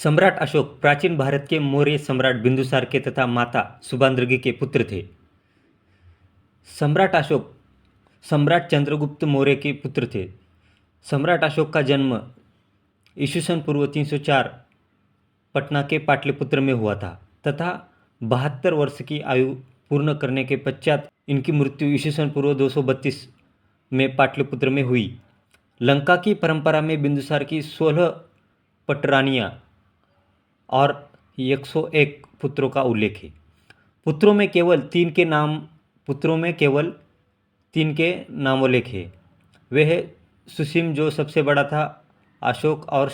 सम्राट अशोक प्राचीन भारत के मौर्य सम्राट बिंदुसार के तथा माता सुबाद्रगी के पुत्र थे। सम्राट अशोक सम्राट चंद्रगुप्त मौर्य के पुत्र थे। सम्राट अशोक का जन्म ईस्वीसन पूर्व 304 पटना के पाटलिपुत्र में हुआ था तथा 72 वर्ष की आयु पूर्ण करने के पश्चात इनकी मृत्यु ईस्वीसन पूर्व 232 में पाटलिपुत्र में हुई। लंका की परंपरा में बिंदुसार की 16 पटरानियाँ और 101 पुत्रों का उल्लेख है। पुत्रों में केवल तीन के नामोल्लेख है। वे है सुसीम जो सबसे बड़ा था, अशोक और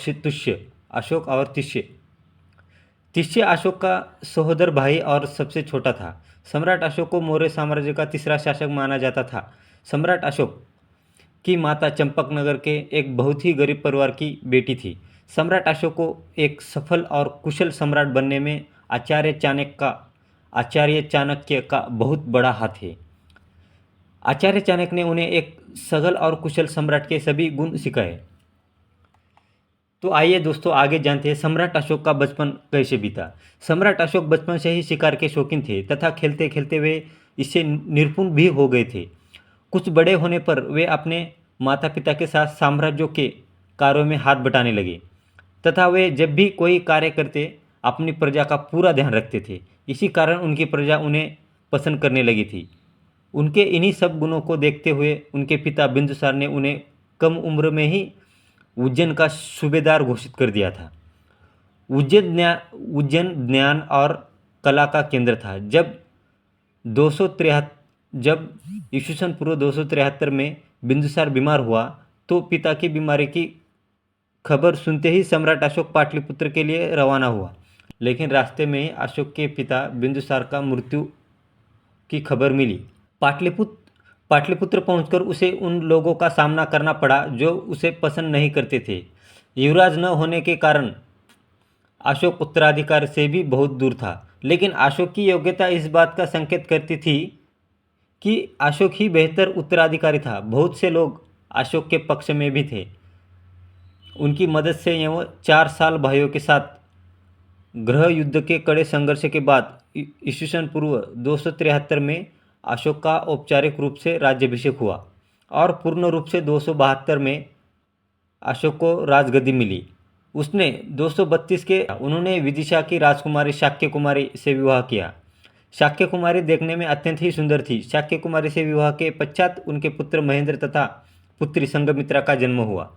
तिष्य। तिष्य अशोक का सहोदर भाई और सबसे छोटा था। सम्राट अशोक को मौर्य साम्राज्य का तीसरा शासक माना जाता था। सम्राट अशोक की माता चंपकनगर के एक बहुत ही गरीब परिवार की बेटी थी। सम्राट अशोक को एक सफल और कुशल सम्राट बनने में आचार्य चाणक्य का बहुत बड़ा हाथ है। आचार्य चाणक्य ने उन्हें एक सफल और कुशल सम्राट के सभी गुण सिखाए। तो आइए दोस्तों आगे जानते हैं सम्राट अशोक का बचपन कैसे बीता। सम्राट अशोक बचपन से ही शिकार के शौकीन थे तथा खेलते खेलते वे इससे निपुण भी हो गए थे। कुछ बड़े होने पर वे अपने माता पिता के साथ साम्राज्यों के कार्यों में हाथ बटाने लगे तथा वे जब भी कोई कार्य करते अपनी प्रजा का पूरा ध्यान रखते थे। इसी कारण उनकी प्रजा उन्हें पसंद करने लगी थी। उनके इन्हीं सब गुणों को देखते हुए उनके पिता बिंदुसार ने उन्हें कम उम्र में ही उज्जैन का सूबेदार घोषित कर दिया था। उज्जैन ज्ञान और कला का केंद्र था। जब ईस्वीसन पूर्व 273 में बिंदुसार बीमार हुआ तो पिता की बीमारी की खबर सुनते ही सम्राट अशोक पाटलिपुत्र के लिए रवाना हुआ। लेकिन रास्ते में ही अशोक के पिता बिंदुसार का मृत्यु की खबर मिली। पाटलिपुत्र पहुंचकर उसे उन लोगों का सामना करना पड़ा जो उसे पसंद नहीं करते थे। युवराज न होने के कारण अशोक उत्तराधिकार से भी बहुत दूर था, लेकिन अशोक की योग्यता इस बात का संकेत करती थी कि अशोक ही बेहतर उत्तराधिकारी था। बहुत से लोग अशोक के पक्ष में भी थे। उनकी मदद से यह 4 साल भाइयों के साथ गृह युद्ध के कड़े संघर्ष के बाद ईस्वीसन पूर्व 273 में अशोक का औपचारिक रूप से राज्याभिषेक हुआ और पूर्ण रूप से 272 में अशोक को राजगद्दी मिली। उसने 232 के उन्होंने विदिशा की राजकुमारी शाक्य कुमारी से विवाह किया। शाक्य कुमारी देखने में अत्यंत ही सुंदर थी। शाक्य कुमारी से विवाह के पश्चात उनके पुत्र महेंद्र तथा पुत्री संघमित्रा का जन्म हुआ।